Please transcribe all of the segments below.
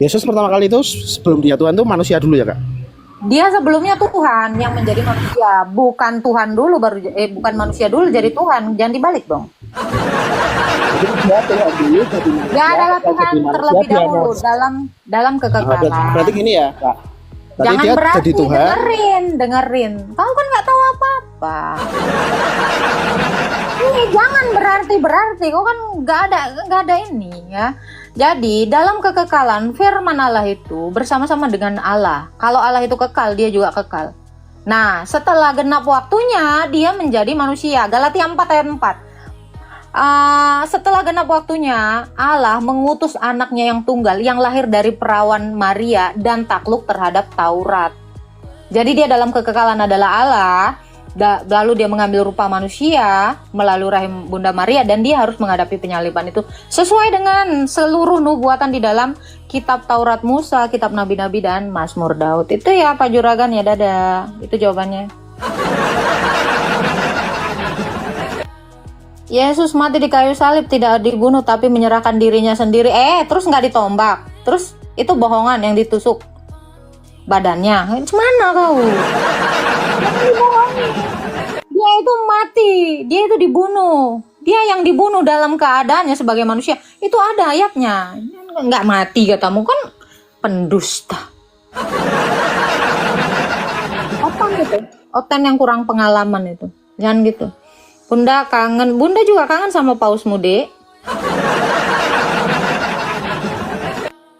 Yesus pertama kali itu sebelum dia Tuhan tuh manusia dulu ya Kak? Dia sebelumnya Tuhan yang menjadi manusia, bukan Tuhan dulu baru bukan manusia dulu jadi Tuhan. Jangan dibalik dong. Jadi dia Tuhan dulu jadi Dia manusia, adalah jadi Tuhan manusia, terlebih dia dahulu manusia. dalam kekekalan. Berarti gini ya Kak. Berarti Jangan dia berarti jadi Tuhan. dengerin. Kau kan nggak tahu apa-apa. Ini jangan berarti. Kau kan nggak ada ini ya. Jadi dalam kekekalan firman Allah itu bersama-sama dengan Allah. Kalau Allah itu kekal, dia juga kekal. Nah, setelah genap waktunya dia menjadi manusia. Galatia 4 ayat 4. Setelah genap waktunya, Allah mengutus anaknya yang tunggal yang lahir dari perawan Maria dan takluk terhadap Taurat. Jadi dia dalam kekekalan adalah Allah, lalu dia mengambil rupa manusia melalui rahim Bunda Maria dan dia harus menghadapi penyaliban itu sesuai dengan seluruh nubuatan di dalam kitab Taurat Musa, kitab Nabi-Nabi dan Mazmur Daud. Itu ya Pak Juragan ya, dadah. Itu jawabannya. Yesus mati di kayu salib, tidak dibunuh tapi menyerahkan dirinya sendiri. Terus nggak ditombak. Terus itu bohongan yang ditusuk badannya. Mana kau? Dia itu mati, dia itu dibunuh. Dia yang dibunuh dalam keadaannya sebagai manusia. Itu ada ayatnya. Nggak mati katamu, kan pendusta. Otan gitu. Otan yang kurang pengalaman itu. Jangan gitu. Bunda kangen, Bunda juga kangen sama Paus Mude.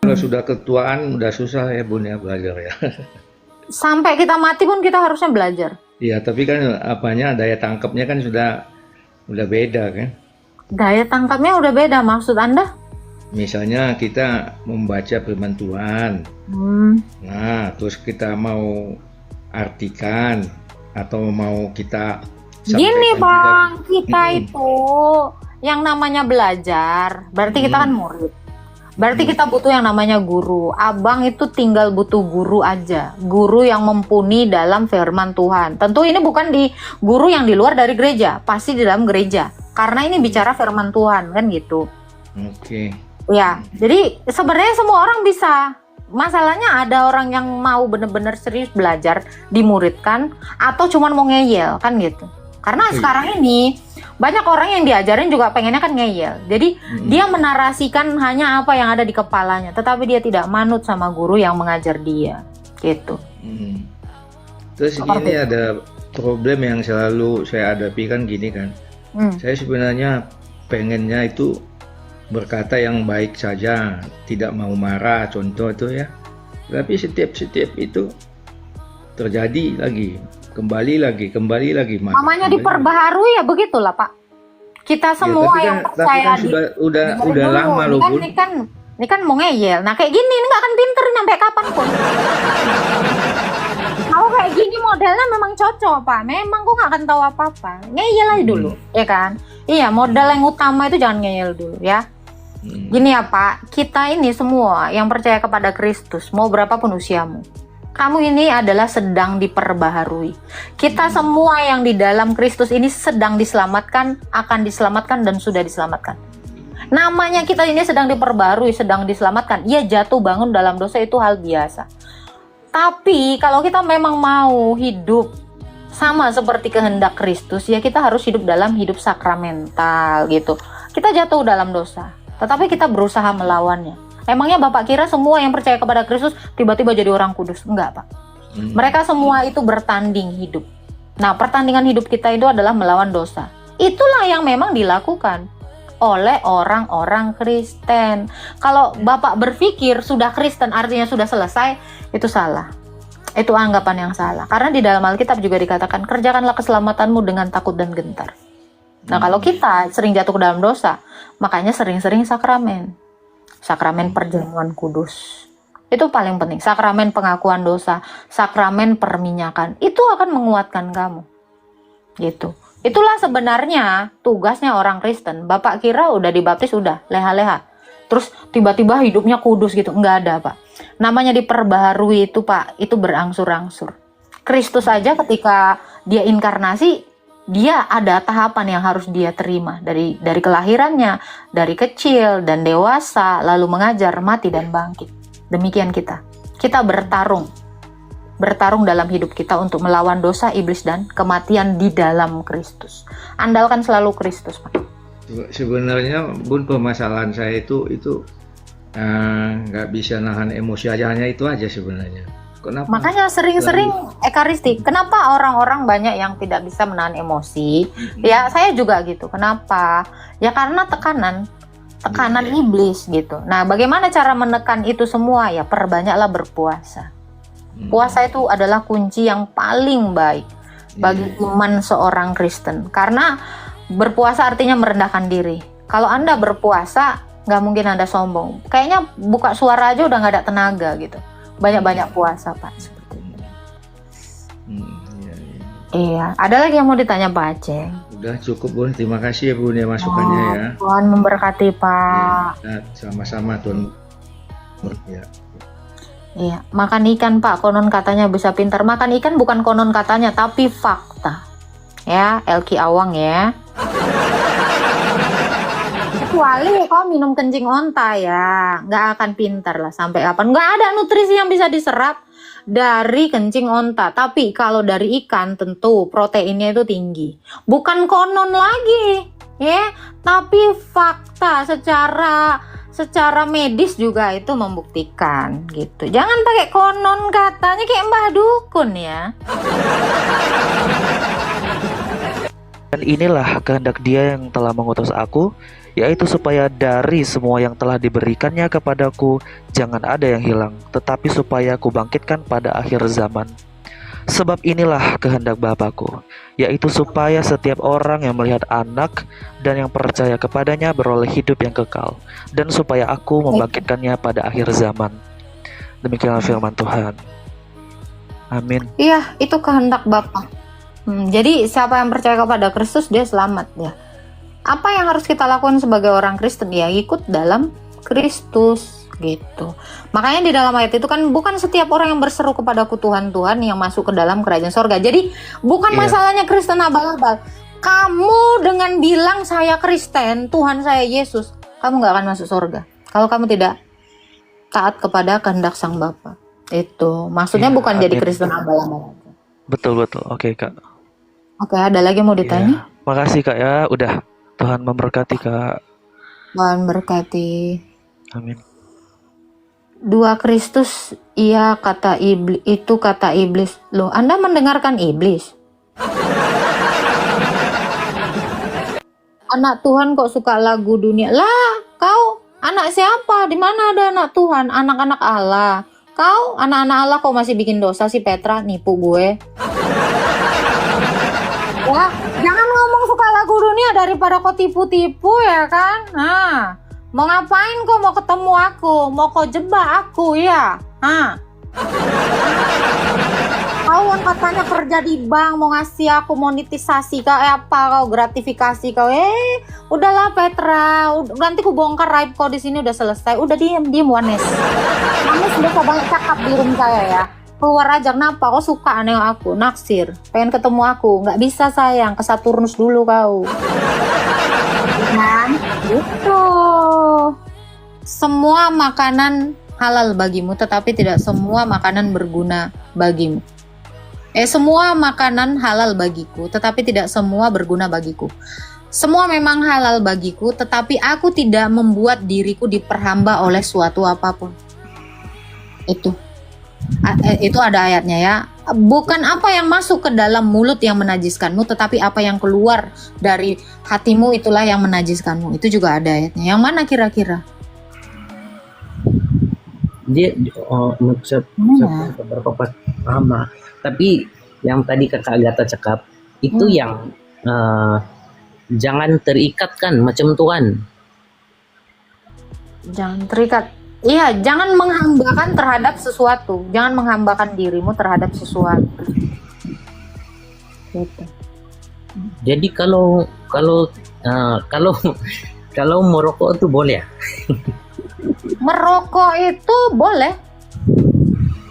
Kalau sudah ketuaan udah susah ya Bun ya belajar ya. Sampai kita mati pun kita harusnya belajar. Iya, tapi kan apanya daya tangkapnya kan udah beda kan. Daya tangkapnya udah beda, maksud Anda? Misalnya kita membaca firman Tuhan. Nah, terus kita mau artikan atau mau kita Gini sampaikan Bang, juga. kita itu yang namanya belajar, berarti kita kan murid. Berarti kita butuh yang namanya guru. Abang itu tinggal butuh guru aja. Guru yang mumpuni dalam firman Tuhan. Tentu ini bukan di guru yang di luar dari gereja, pasti di dalam gereja. Karena ini bicara firman Tuhan kan gitu. Oke. Ya, jadi sebenarnya semua orang bisa. Masalahnya ada orang yang mau bener-bener serius belajar, dimuridkan, atau cuman mau ngeyel kan gitu. Karena sekarang ini banyak orang yang diajarin juga pengennya kan ngeyel. Jadi dia menarasikan hanya apa yang ada di kepalanya, tetapi dia tidak manut sama guru yang mengajar dia, gitu. Terus ini ada problem yang selalu saya hadapi kan gini kan. Saya sebenarnya pengennya itu berkata yang baik saja, tidak mau marah, contoh itu ya. Tapi setiap itu terjadi lagi, kembali lagi marah. Namanya diperbaharui ya begitulah Pak. Kita semua ya, yang tapi percaya kan udah lama loh Bun. Ini kan mau ngeyel. Nah kayak gini ini nggak akan pinter sampai kapan pun. Kalau kayak gini modelnya memang cocok Pak. Memang gue nggak akan tahu apa-apa. Ngeyel aja dulu, ya kan? Iya, modal yang utama itu jangan ngeyel dulu ya. Gini ya Pak, kita ini semua yang percaya kepada Kristus, mau berapapun usiamu, kamu ini adalah sedang diperbaharui. Kita semua yang di dalam Kristus ini sedang diselamatkan, akan diselamatkan dan sudah diselamatkan. Namanya kita ini sedang diperbaharui, sedang diselamatkan. Ya jatuh bangun dalam dosa itu hal biasa. Tapi kalau kita memang mau hidup sama seperti kehendak Kristus, ya kita harus hidup dalam hidup sakramental gitu. Kita jatuh dalam dosa, tetapi kita berusaha melawannya. Emangnya Bapak kira semua yang percaya kepada Kristus tiba-tiba jadi orang kudus? Enggak Pak. Mereka semua itu bertanding hidup. Nah pertandingan hidup kita itu adalah melawan dosa. Itulah yang memang dilakukan oleh orang-orang Kristen. Kalau Bapak berpikir sudah Kristen artinya sudah selesai, itu salah. Itu anggapan yang salah. Karena di dalam Alkitab juga dikatakan, kerjakanlah keselamatanmu dengan takut dan gentar. Nah kalau kita sering jatuh ke dalam dosa, makanya sering-sering sakramen. Sakramen perjamuan kudus. Itu paling penting. Sakramen pengakuan dosa, sakramen perminyakan. Itu akan menguatkan kamu. Gitu. Itulah sebenarnya tugasnya orang Kristen. Bapak kira udah dibaptis, udah leha-leha. Terus tiba-tiba hidupnya kudus gitu. Enggak ada Pak. Namanya diperbaharui itu Pak, itu berangsur-angsur. Kristus aja ketika dia inkarnasi, dia ada tahapan yang harus dia terima. Dari kelahirannya, dari kecil dan dewasa, lalu mengajar, mati dan bangkit. Demikian kita. Kita bertarung dalam hidup kita untuk melawan dosa, iblis, dan kematian di dalam Kristus. Andalkan selalu Kristus, Pak. Sebenarnya Bun, permasalahan saya itu nggak bisa nahan emosi aja, hanya itu aja sebenarnya. Kenapa? Makanya sering-sering ekaristi. Kenapa orang-orang banyak yang tidak bisa menahan emosi? Ya, saya juga gitu. Kenapa? Ya karena tekanan iblis gitu. Nah, bagaimana cara menekan itu semua? Ya perbanyaklah berpuasa. Puasa itu adalah kunci yang paling baik bagi iman seorang Kristen. Karena berpuasa artinya merendahkan diri. Kalau Anda berpuasa, nggak mungkin Anda sombong. Kayaknya buka suara aja udah nggak ada tenaga gitu. Banyak-banyak puasa, Pak, seperti itu. Iya. Ada lagi yang mau ditanya Pak Aceh? Udah cukup, Bun. Terima kasih ya, Bun, ya masukannya ya. Tuhan memberkati, Pak. Ya, sama-sama, Tuhan. Ya. Iya, makan ikan, Pak. Konon katanya bisa pintar. Makan ikan bukan konon katanya, tapi fakta. Ya, Elki Awang ya. Kecuali kau minum kencing onta ya, nggak akan pintar lah sampai kapan. Nggak ada nutrisi yang bisa diserap dari kencing onta. Tapi kalau dari ikan tentu proteinnya itu tinggi. Bukan konon lagi, ya. Tapi fakta secara medis juga itu membuktikan gitu. Jangan pakai konon katanya kayak Mbah Dukun ya. Dan inilah kehendak Dia yang telah mengutus aku, yaitu supaya dari semua yang telah diberikannya kepadaku jangan ada yang hilang, tetapi supaya aku bangkitkan pada akhir zaman. Sebab inilah kehendak Bapakku, yaitu supaya setiap orang yang melihat Anak dan yang percaya kepadanya beroleh hidup yang kekal, dan supaya aku membangkitkannya pada akhir zaman. Demikianlah firman Tuhan. Amin. Iya, itu kehendak Bapa. Jadi siapa yang percaya kepada Kristus dia selamat ya. Apa yang harus kita lakukan sebagai orang Kristen? Ya ikut dalam Kristus gitu. Makanya di dalam ayat itu kan bukan setiap orang yang berseru kepadaku Tuhan Tuhan yang masuk ke dalam kerajaan sorga. Jadi bukan masalahnya Kristen abal-abal. Kamu dengan bilang saya Kristen, Tuhan saya Yesus, kamu gak akan masuk sorga kalau kamu tidak taat kepada kehendak Sang Bapa. Itu maksudnya bukan jadi Kristen abal-abal. Betul. Oke, Kak. Oke, ada lagi mau ditanya? Makasih, Kak, ya. Udah. Tuhan memberkati, Kak. Tuhan berkati. Amin. Dua Kristus, iya kata iblis, itu kata iblis. Loh, Anda mendengarkan iblis? Anak Tuhan kok suka lagu dunia? Lah, kau anak siapa? Di mana ada anak Tuhan? Anak-anak Allah. Kau anak-anak Allah kok masih bikin dosa sih, Petra? Nipu gue. Wah, jangan ngomong suka lagu dunia daripada kau tipu-tipu ya kan? Nah, mau ngapain kau mau ketemu aku? Mau kau jebak aku ya? Kau yang katanya kerja di bank mau ngasih aku monetisasi kau apa kau gratifikasi kau? Udahlah Petra, nanti ku bongkar raib kau di sini udah selesai. Udah diam Wanes. Kamu sudah banyak cakap di room saya ya. Keluar aja, kenapa? Kau suka aneh aku, naksir, pengen ketemu aku, nggak bisa sayang, ke Saturnus dulu kau. Kan? Gitu. Semua makanan halal bagimu, tetapi tidak semua makanan berguna bagimu. Semua makanan halal bagiku, tetapi tidak semua berguna bagiku. Semua memang halal bagiku, tetapi aku tidak membuat diriku diperhamba oleh suatu apapun. Itu ada ayatnya ya. Bukan apa yang masuk ke dalam mulut yang menajiskanmu, tetapi apa yang keluar dari hatimu itulah yang menajiskanmu. Itu juga ada ayatnya. Yang mana kira-kira? Dia beberapa sama. Tapi yang tadi Kakak Agatha cakap itu yang jangan terikat kan macam Tuhan. Jangan terikat. Iya, jangan menghambakan terhadap sesuatu. Jangan menghambakan dirimu terhadap sesuatu. Gitu. Jadi kalau merokok itu boleh ya? Merokok itu boleh.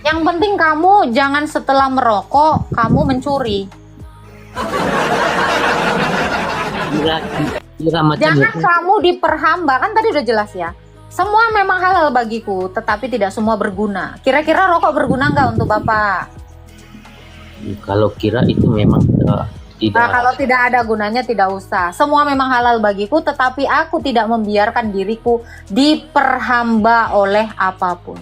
Yang penting kamu jangan setelah merokok kamu mencuri. Kira macam Jangan itu. kamu diperhamba, kan tadi udah jelas ya. Semua memang halal bagiku, tetapi tidak semua berguna. Kira-kira rokok berguna nggak untuk Bapak? Kalau kira itu memang tidak. Nah, kalau tidak ada gunanya tidak usah. Semua memang halal bagiku, tetapi aku tidak membiarkan diriku diperhamba oleh apapun.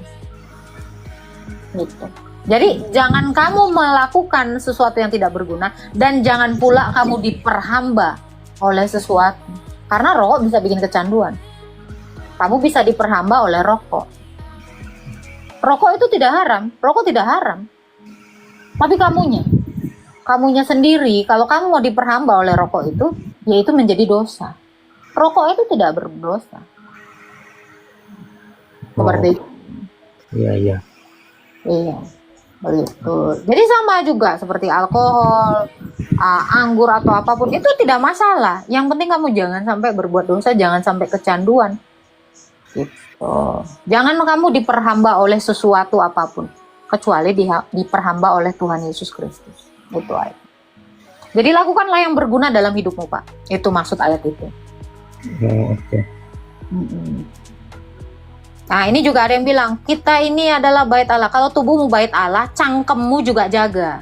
Gitu. Jadi jangan kamu melakukan sesuatu yang tidak berguna, dan jangan pula kamu diperhamba oleh sesuatu. Karena rokok bisa bikin kecanduan. Kamu bisa diperhamba oleh rokok. Rokok itu tidak haram, rokok tidak haram. Tapi kamunya sendiri, kalau kamu mau diperhamba oleh rokok itu, ya itu menjadi dosa. Rokok itu tidak berdosa. Seperti itu. Iya. Iya, begitu. Jadi sama juga seperti alkohol, anggur atau apapun itu tidak masalah. Yang penting kamu jangan sampai berbuat dosa, jangan sampai kecanduan. Gitu. Jangan kamu diperhamba oleh sesuatu apapun, kecuali diperhamba oleh Tuhan Yesus Kristus. Itu aja. Jadi lakukanlah yang berguna dalam hidupmu, Pak. Itu maksud ayat itu. Oke. Nah, ini juga ada yang bilang, kita ini adalah bait Allah. Kalau tubuhmu bait Allah, cangkemmu juga jaga.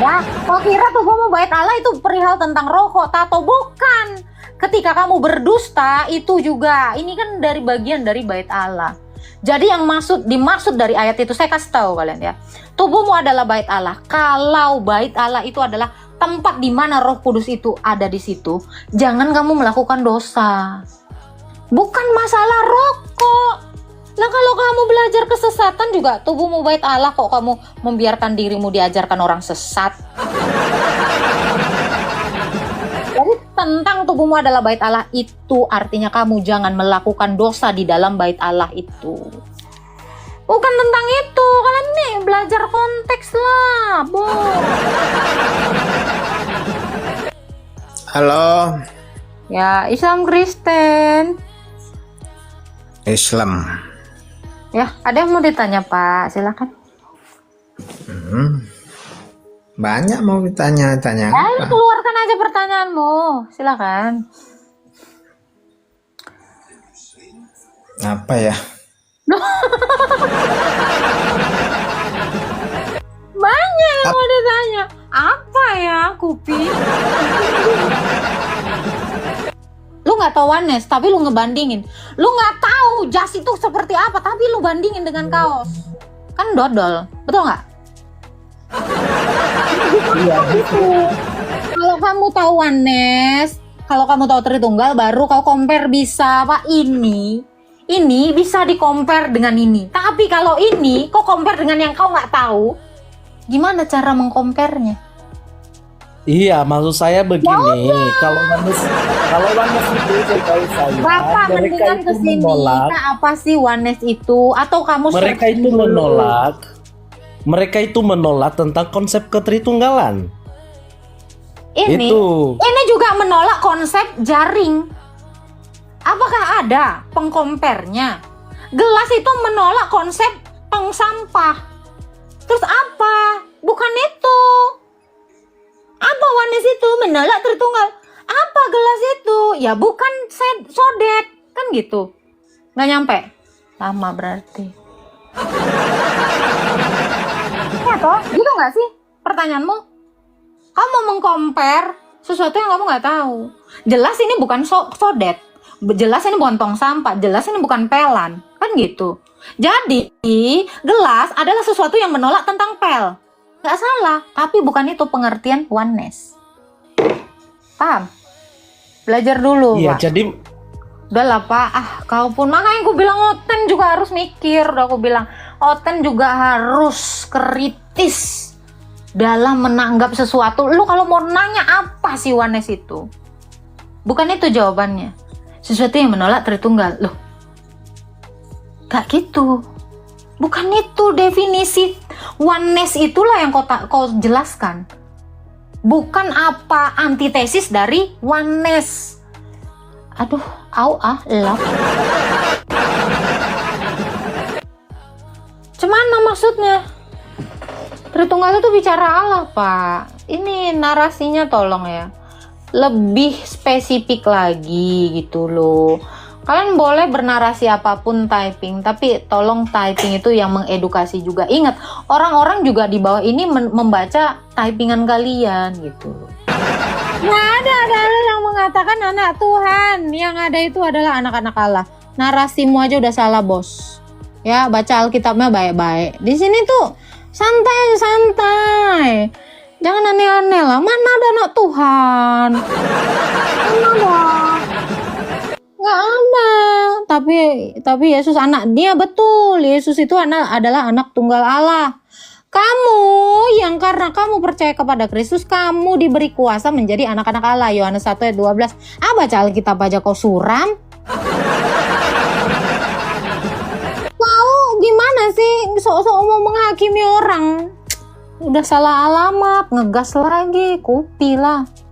Ya, kau kira tubuhmu bait Allah itu perihal tentang rokok, tato? Bukan. Ketika kamu berdusta, itu juga. Ini kan dari bagian dari bait Allah. Jadi yang dimaksud dari ayat itu, saya kasih tahu kalian ya. Tubuhmu adalah bait Allah. Kalau bait Allah itu adalah tempat di mana Roh Kudus itu ada di situ, jangan kamu melakukan dosa. Bukan masalah rokok. Lah kalau kamu belajar kesesatan juga tubuhmu bait Allah, kok kamu membiarkan dirimu diajarkan orang sesat. Jadi tentang tubuhmu adalah bait Allah itu artinya kamu jangan melakukan dosa di dalam bait Allah itu. Bukan tentang itu. Kalian nih belajar konteks lah, Bu. Halo. Ya, Islam Kristen. Islam. Ya, ada yang mau ditanya, Pak? Silakan. Banyak mau ditanya-tanya. Ayo keluarkan aja pertanyaanmu. Silakan. Apa ya? Banyak yang mau ditanya. Apa ya, Kupi? Lu nggak tahu Oneness, tapi lu ngebandingin. Lu nggak tahu jas itu seperti apa, tapi lu bandingin dengan kaos. Kan dodol, betul nggak? Iya, gitu. Kalau kamu tahu Oneness, kalau kamu tahu Tritunggal, baru kau compare bisa, Pak. Ini bisa di-compare dengan ini. Tapi kalau ini, kau compare dengan yang kau nggak tahu, gimana cara mengcompare-nya? Iya, maksud saya begini, kalau Oneness itu setahu saya, Bapak mendingan kesini, menolak, apa sih Oneness itu? Atau kamu mereka itu dulu? mereka itu menolak tentang konsep ketritunggalan. Ini juga menolak konsep jaring. Apakah ada pengkompernya? Gelas itu menolak konsep tong sampah. Terus apa? Bukan itu. Apa Oneness itu menolak Tritunggal? Apa gelas itu? Ya bukan sodet, kan gitu. Nggak nyampe? Lama berarti. Ya toh, gitu nggak sih pertanyaanmu? Kamu mau mengcompare sesuatu yang kamu nggak tahu. Jelas ini bukan sodet. Jelas ini bukan tong sampah. Jelas ini bukan pelan. Kan gitu. Jadi, gelas adalah sesuatu yang menolak tentang pel. Nggak salah, tapi bukan itu pengertian Oneness. Paham? Belajar dulu, Iya, Pak. jadi Udahlah, Pak. Kau pun. Makanya aku bilang Oten juga harus mikir. Udah aku bilang, Oten juga harus kritis dalam menanggap sesuatu. Lu kalau mau nanya apa sih Oneness itu? Bukan itu jawabannya. Sesuatu yang menolak Tritunggal. Loh, gak gitu. Bukan itu definisi Oneness, itulah yang kau jelaskan. Bukan apa antitesis dari Oneness. Aduh, love. Cemana maksudnya? Tritunggal itu bicara Allah, Pak. Ini narasinya tolong ya. Lebih spesifik lagi gitu loh. Kalian boleh bernarasi apapun typing, tapi tolong typing itu yang mengedukasi juga. Ingat, orang-orang juga di bawah ini membaca typingan kalian gitu. Nggak ada yang mengatakan anak Tuhan. Yang ada itu adalah anak-anak Allah. Narasimu aja udah salah, bos. Ya, baca Alkitabnya baik-baik. Di sini tuh santai-santai. Jangan aneh-aneh lah. Mana ada anak Tuhan? Mana ada? Nggak ada. Tapi Yesus anak dia, betul. Yesus itu adalah anak tunggal Allah. Kamu yang karena kamu percaya kepada Kristus, kamu diberi kuasa menjadi anak-anak Allah. Yohanes 1 ayat 12. Baca Alkitab aja kau suram. Mau gimana sih? Sok-sok mau menghakimi orang. Udah salah alamat, ngegas lagi, kopi lah.